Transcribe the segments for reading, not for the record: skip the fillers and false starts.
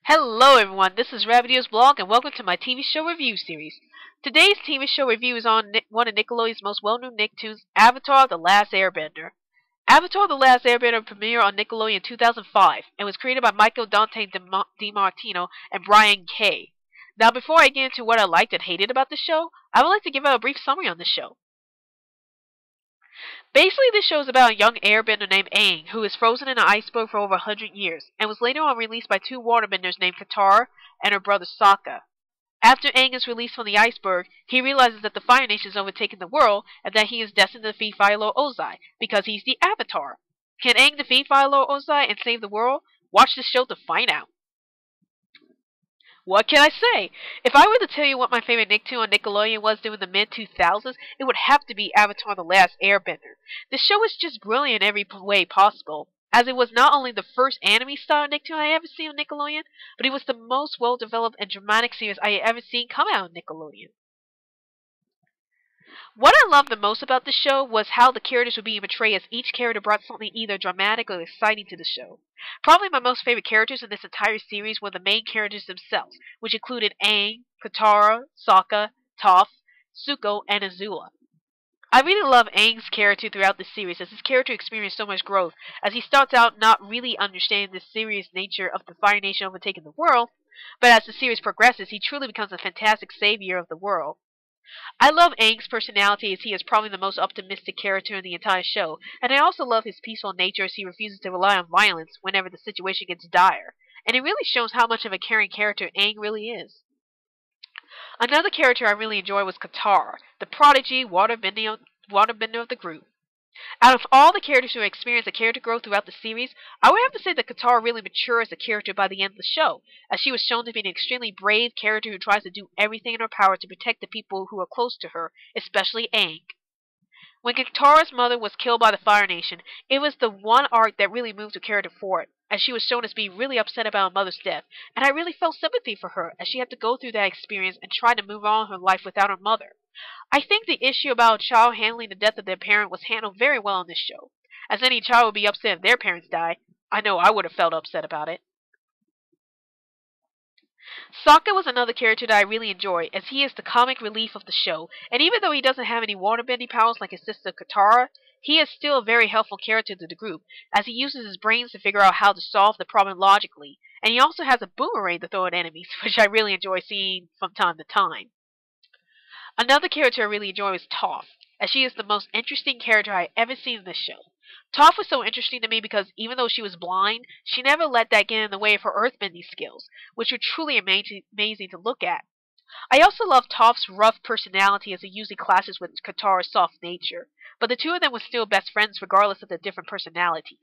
Hello everyone, this is Rabbitio's blog and welcome to my TV show review series. Today's TV show review is on one of Nickelodeon's most well-known Nicktoons, Avatar: The Last Airbender. Avatar: The Last Airbender premiered on Nickelodeon in 2005 and was created by Michael Dante DiMartino and Brian Kay. Now before I get into what I liked and hated about the show, I would like to give out a brief summary on the show. Basically, this show is about a young airbender named Aang, who is frozen in an iceberg for over 100 years, and was later on released by two waterbenders named Katara and her brother Sokka. After Aang is released from the iceberg, he realizes that the Fire Nation has overtaken the world, and that he is destined to defeat Fire Lord Ozai, because he's the Avatar. Can Aang defeat Fire Lord Ozai and save the world? Watch this show to find out. What can I say? If I were to tell you what my favorite Nicktoon on Nickelodeon was during the mid-2000s, it would have to be Avatar: The Last Airbender. The show was just brilliant in every way possible, as it was not only the first anime-style Nicktoon I ever seen on Nickelodeon, but it was the most well-developed and dramatic series I had ever seen come out on Nickelodeon. What I loved the most about the show was how the characters were being portrayed, as each character brought something either dramatic or exciting to the show. Probably my most favorite characters in this entire series were the main characters themselves, which included Aang, Katara, Sokka, Toph, Zuko, and Azula. I really love Aang's character throughout the series, as his character experienced so much growth, as he starts out not really understanding the serious nature of the Fire Nation overtaking the world, but as the series progresses, he truly becomes a fantastic savior of the world. I love Aang's personality, as he is probably the most optimistic character in the entire show, and I also love his peaceful nature, as he refuses to rely on violence whenever the situation gets dire, and it really shows how much of a caring character Aang really is. Another character I really enjoyed was Katara, the prodigy waterbender of the group. Out of all the characters who experience a character growth throughout the series, I would have to say that Katara really matures as a character by the end of the show, as she was shown to be an extremely brave character who tries to do everything in her power to protect the people who are close to her, especially Aang. When Katara's mother was killed by the Fire Nation, it was the one arc that really moved her character forward, as she was shown as being really upset about her mother's death, and I really felt sympathy for her, as she had to go through that experience and try to move on in her life without her mother. I think the issue about a child handling the death of their parent was handled very well in this show, as any child would be upset if their parents died. I know I would have felt upset about it. Sokka was another character that I really enjoy, as he is the comic relief of the show, and even though he doesn't have any waterbending powers like his sister Katara, he is still a very helpful character to the group, as he uses his brains to figure out how to solve the problem logically, and he also has a boomerang to throw at enemies, which I really enjoy seeing from time to time. Another character I really enjoy was Toph, as she is the most interesting character I ever seen in this show. Toph was so interesting to me because even though she was blind, she never let that get in the way of her earthbending skills, which were truly amazing to look at. I also love Toph's rough personality, as it usually clashes with Katara's soft nature, but the two of them were still best friends regardless of their different personalities.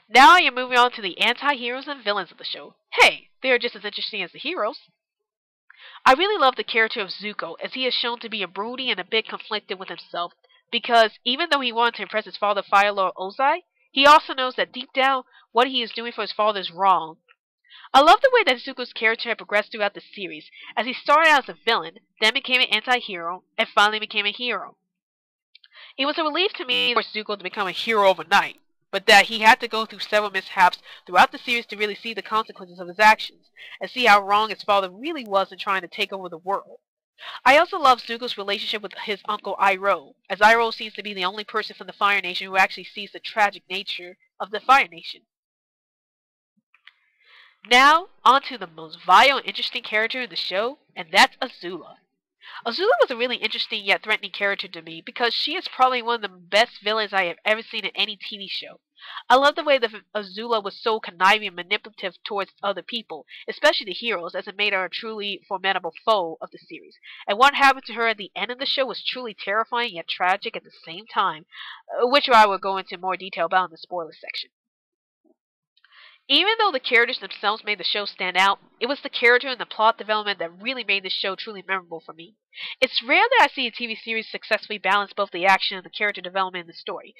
Now I am moving on to the anti-heroes and villains of the show. Hey, they are just as interesting as the heroes. I really love the character of Zuko, as he is shown to be a broody and a bit conflicted with himself, because even though he wanted to impress his father Fire Lord Ozai, he also knows that deep down, what he is doing for his father is wrong. I love the way that Zuko's character had progressed throughout the series, as he started out as a villain, then became an anti-hero, and finally became a hero. It was a relief to me for Zuko to become a hero overnight, but that he had to go through several mishaps throughout the series to really see the consequences of his actions, and see how wrong his father really was in trying to take over the world. I also love Zuko's relationship with his uncle Iroh, as Iroh seems to be the only person from the Fire Nation who actually sees the tragic nature of the Fire Nation. Now, on to the most vile and interesting character in the show, and that's Azula. Azula was a really interesting yet threatening character to me, because she is probably one of the best villains I have ever seen in any TV show. I love the way that Azula was so conniving and manipulative towards other people, especially the heroes, as it made her a truly formidable foe of the series. And what happened to her at the end of the show was truly terrifying yet tragic at the same time, which I will go into more detail about in the spoiler section. Even though the characters themselves made the show stand out, it was the character and the plot development that really made the show truly memorable for me. It's rare that I see a TV series successfully balance both the action and the character development in the story.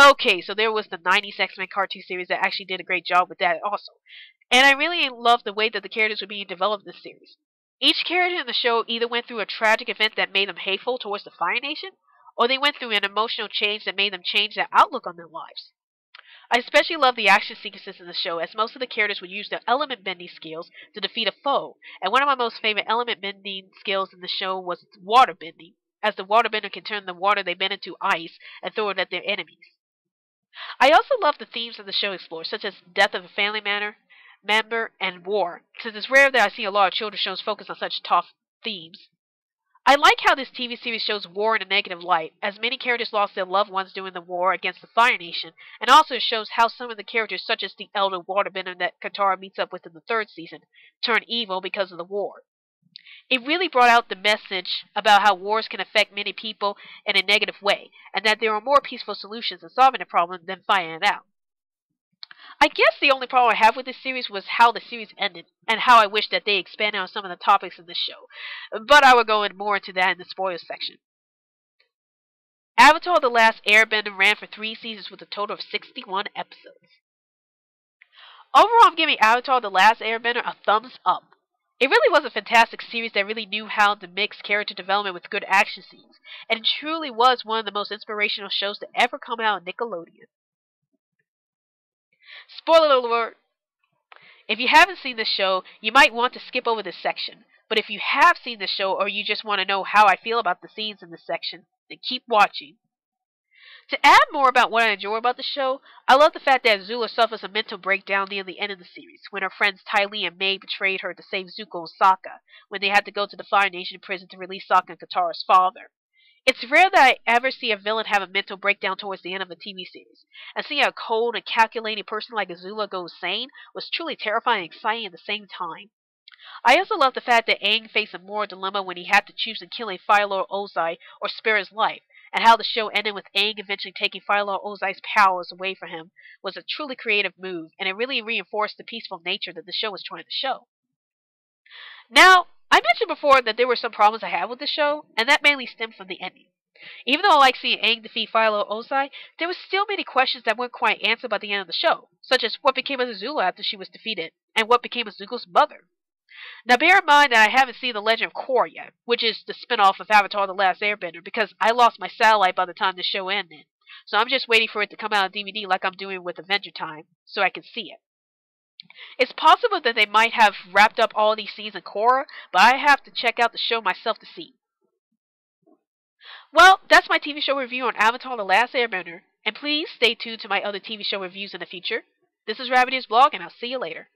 Okay, so there was the 90s X-Men cartoon series that actually did a great job with that also. And I really loved the way that the characters were being developed in this series. Each character in the show either went through a tragic event that made them hateful towards the Fire Nation, or they went through an emotional change that made them change their outlook on their lives. I especially love the action sequences in the show, as most of the characters would use their element bending skills to defeat a foe, and one of my most favorite element bending skills in the show was water bending, as the waterbender can turn the water they bend into ice and throw it at their enemies. I also love the themes that the show explores, such as death of a member and war, since it's rare that I see a lot of children's shows focus on such tough themes. I like how this TV series shows war in a negative light, as many characters lost their loved ones during the war against the Fire Nation, and also it shows how some of the characters, such as the elder waterbender that Katara meets up with in the third season, turn evil because of the war. It really brought out the message about how wars can affect many people in a negative way, and that there are more peaceful solutions in solving a problem than fighting it out. I guess the only problem I have with this series was how the series ended, and how I wish that they expanded on some of the topics in this show. But I will go more into that in the spoilers section. Avatar The Last Airbender ran for 3 seasons with a total of 61 episodes. Overall, I'm giving Avatar The Last Airbender a thumbs up. It really was a fantastic series that really knew how to mix character development with good action scenes, and it truly was one of the most inspirational shows to ever come out on Nickelodeon. Spoiler alert! If you haven't seen this show, you might want to skip over this section, but if you have seen the show or you just want to know how I feel about the scenes in this section, then keep watching. To add more about what I enjoy about the show, I love the fact that Azula suffers a mental breakdown near the end of the series, when her friends Ty Lee and May betrayed her to save Zuko and Sokka, when they had to go to the Fire Nation prison to release Sokka and Katara's father. It's rare that I ever see a villain have a mental breakdown towards the end of a TV series, and seeing a cold and calculating person like Azula go insane was truly terrifying and exciting at the same time. I also love the fact that Aang faced a moral dilemma when he had to choose in killing Fire Lord Ozai or spare his life, and how the show ended with Aang eventually taking Fire Lord Ozai's powers away from him was a truly creative move, and it really reinforced the peaceful nature that the show was trying to show. Now, I mentioned before that there were some problems I had with the show, and that mainly stemmed from the ending. Even though I like seeing Aang defeat Fire Lord Ozai, there were still many questions that weren't quite answered by the end of the show, such as what became of Azula after she was defeated, and what became of Zuko's mother. Now bear in mind that I haven't seen The Legend of Korra yet, which is the spin-off of Avatar The Last Airbender, because I lost my satellite by the time the show ended. So I'm just waiting for it to come out on DVD like I'm doing with Adventure Time, so I can see it. It's possible that they might have wrapped up all these scenes in Korra, but I have to check out the show myself to see. Well, that's my TV show review on Avatar The Last Airbender, and please stay tuned to my other TV show reviews in the future. This is Rabbit Ears Vlog, and I'll see you later.